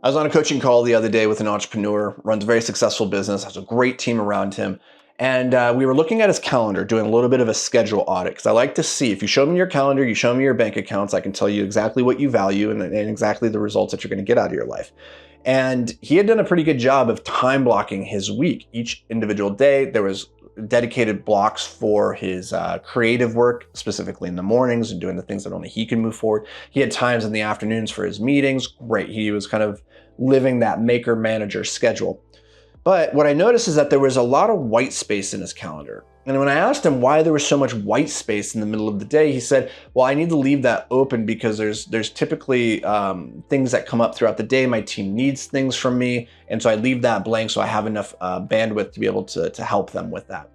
I was on a coaching call the other day with an entrepreneur, runs a very successful business, has a great team around him. And we were looking at his calendar, doing a little bit of a schedule audit. Because I like to see, if you show me your calendar, you show me your bank accounts, I can tell you exactly what you value and exactly the results that you're going to get out of your life. And he had done a pretty good job of time blocking his week. Each individual day, there was dedicated blocks for his creative work, specifically in the mornings and doing the things that only he can move forward. He had times in the afternoons for his meetings. Great. He was kind of living that maker manager schedule. But what I noticed is that there was a lot of white space in his calendar. And when I asked him why there was so much white space in the middle of the day, he said, well, I need to leave that open because there's typically things that come up throughout the day. My team needs things from me. And so I leave that blank so I have enough bandwidth to be able to help them with that.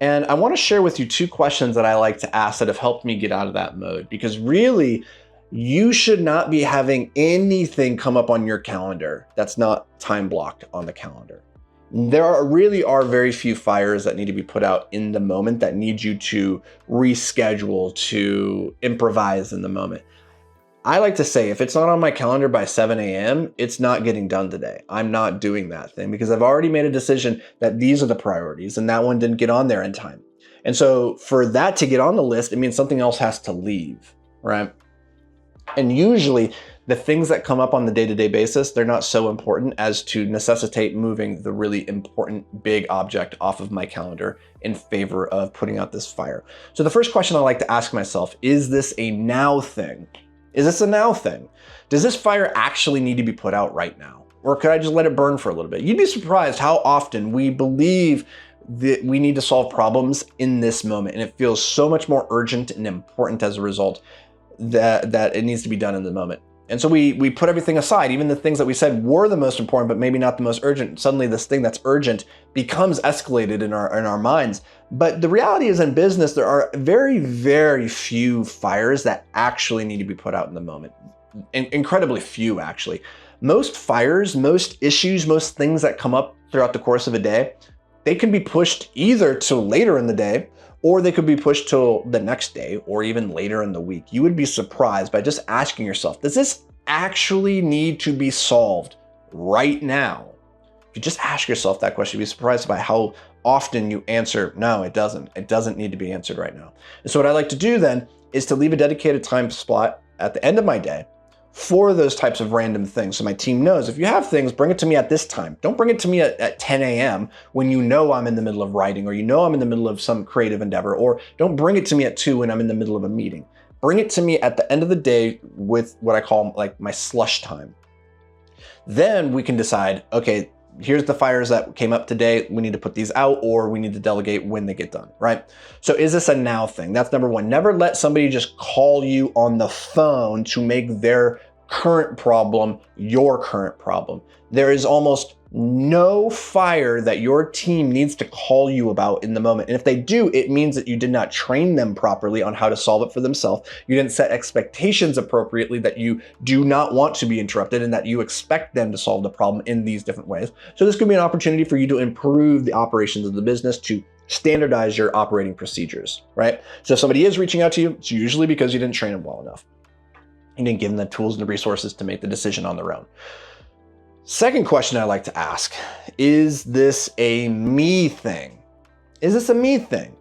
And I want to share with you two questions that I like to ask that have helped me get out of that mode, because really, you should not be having anything come up on your calendar that's not time blocked on the calendar. There really are very few fires that need to be put out in the moment that need you to reschedule, to improvise in the moment. I like to say, if it's not on my calendar by 7 a.m., it's not getting done today. I'm not doing that thing because I've already made a decision that these are the priorities and that one didn't get on there in time. And so for that to get on the list, it means something else has to leave, right? And usually the things that come up on the day-to-day basis, they're not so important as to necessitate moving the really important big object off of my calendar in favor of putting out this fire. So the first question I like to ask myself, is this a now thing? Is this a now thing? Does this fire actually need to be put out right now? Or could I just let it burn for a little bit? You'd be surprised how often we believe that we need to solve problems in this moment. And it feels so much more urgent and important as a result that it needs to be done in the moment. And so we put everything aside, even the things that we said were the most important, but maybe not the most urgent. Suddenly this thing that's urgent becomes escalated in our minds. But the reality is, in business, there are very, very few fires that actually need to be put out in the moment. Incredibly few, actually. Most fires, most issues, most things that come up throughout the course of a day, they can be pushed either to later in the day, or they could be pushed till the next day or even later in the week. You would be surprised by just asking yourself, does this actually need to be solved right now? If you just ask yourself that question, you'd be surprised by how often you answer, no, it doesn't. It doesn't need to be answered right now. And so what I like to do then is to leave a dedicated time slot at the end of my day for those types of random things. So my team knows, if you have things, bring it to me at this time. Don't bring it to me at 10 a.m. when you know I'm in the middle of writing, or you know I'm in the middle of some creative endeavor, or don't bring it to me at 2 when I'm in the middle of a meeting. Bring it to me at the end of the day with what I call like my slush time. Then we can decide, okay, here's the fires that came up today. We need to put these out, or we need to delegate when they get done, right? So is this a now thing? That's number one. Never let somebody just call you on the phone to make their current problem your current problem. There is almost no fire that your team needs to call you about in the moment. And if they do, it means that you did not train them properly on how to solve it for themselves. You didn't set expectations appropriately that you do not want to be interrupted and that you expect them to solve the problem in these different ways. So this could be an opportunity for you to improve the operations of the business, to standardize your operating procedures, right? So if somebody is reaching out to you, it's usually because you didn't train them well enough. You didn't give them the tools and the resources to make the decision on their own. Second question I like to ask, is this a me thing? Is this a me thing?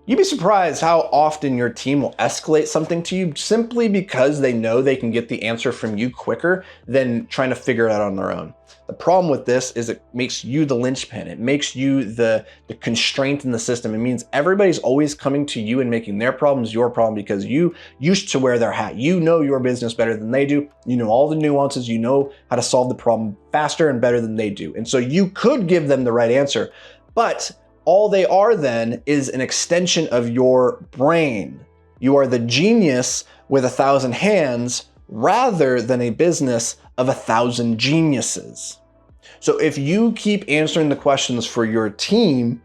You'd be surprised how often your team will escalate something to you simply because they know they can get the answer from you quicker than trying to figure it out on their own. The problem with this is it makes you the linchpin. It makes you the constraint in the system. It means everybody's always coming to you and making their problems your problem because you used to wear their hat. You know your business better than they do. You know all the nuances. You know how to solve the problem faster and better than they do. And so you could give them the right answer, but all they are then is an extension of your brain. You are the genius with 1,000 hands rather than a business of 1,000 geniuses. So if you keep answering the questions for your team,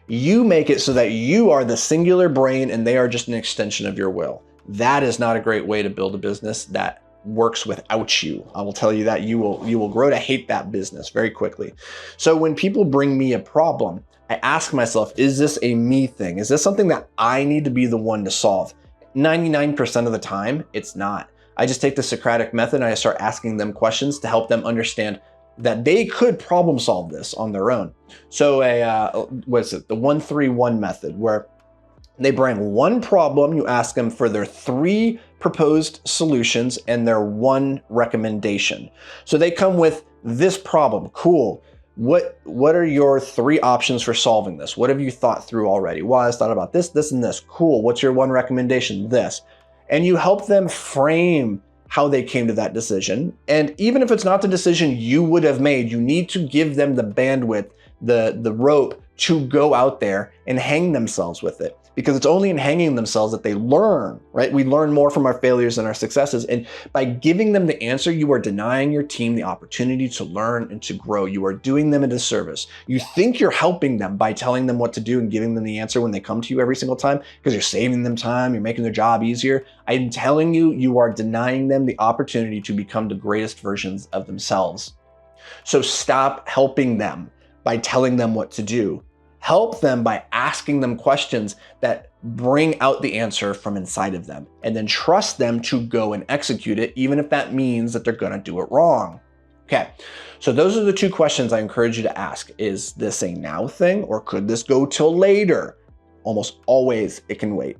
you make it so that you are the singular brain and they are just an extension of your will. That is not a great way to build a business that works without you. I will tell you that you will grow to hate that business very quickly. So when people bring me a problem, I ask myself, is this a me thing? Is this something that I need to be the one to solve? 99% of the time, it's not. I just take the Socratic method and I start asking them questions to help them understand that they could problem solve this on their own. So what's it? The 1-3-1 method, where they bring one problem, you ask them for their 3 proposed solutions and their 1 recommendation. So they come with this problem. Cool. What are your 3 options for solving this? What have you thought through already? Well, I thought about this, this, and this. Cool. What's your 1 recommendation? This. And you help them frame how they came to that decision. And even if it's not the decision you would have made, you need to give them the bandwidth, the rope to go out there and hang themselves with it. Because it's only in hanging themselves that they learn, right? We learn more from our failures than our successes. And by giving them the answer, you are denying your team the opportunity to learn and to grow. You are doing them a disservice. You think you're helping them by telling them what to do and giving them the answer when they come to you every single time because you're saving them time, you're making their job easier. I'm telling you, you are denying them the opportunity to become the greatest versions of themselves. So stop helping them by telling them what to do. Help them by asking them questions that bring out the answer from inside of them, and then trust them to go and execute it, even if that means that they're gonna do it wrong. Okay, so those are the 2 questions I encourage you to ask. Is this a now thing, or could this go till later? Almost always it can wait.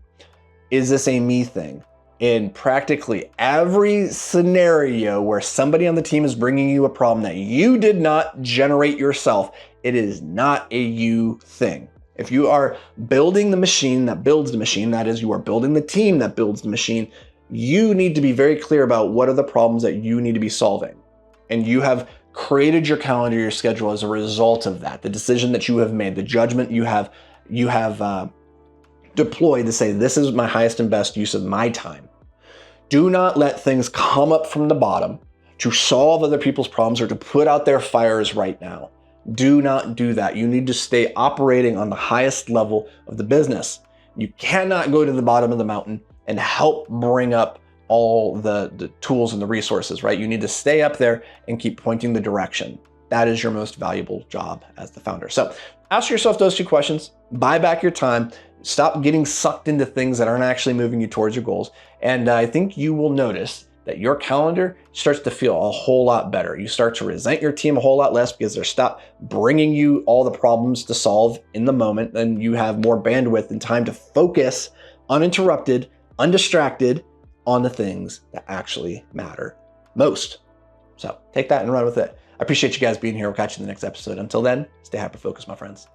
Is this a me thing? In practically every scenario where somebody on the team is bringing you a problem that you did not generate yourself, it is not a you thing. If you are building the machine that builds the machine, that is, you are building the team that builds the machine, you need to be very clear about what are the problems that you need to be solving. And you have created your calendar, your schedule as a result of that. The decision that you have made, the judgment you have deployed to say, this is my highest and best use of my time. Do not let things come up from the bottom to solve other people's problems or to put out their fires right now. Do not do that. You need to stay operating on the highest level of the business. You cannot go to the bottom of the mountain and help bring up all the tools and the resources, right? You need to stay up there and keep pointing the direction. That is your most valuable job as the founder. So ask yourself those 2 questions, buy back your time, stop getting sucked into things that aren't actually moving you towards your goals. And I think you will notice that your calendar starts to feel a whole lot better. You start to resent your team a whole lot less because they're stopped bringing you all the problems to solve in the moment, and you have more bandwidth and time to focus uninterrupted, undistracted on the things that actually matter most. So take that and run with it. I appreciate you guys being here. We'll catch you in the next episode. Until then, stay hyper-focused, my friends.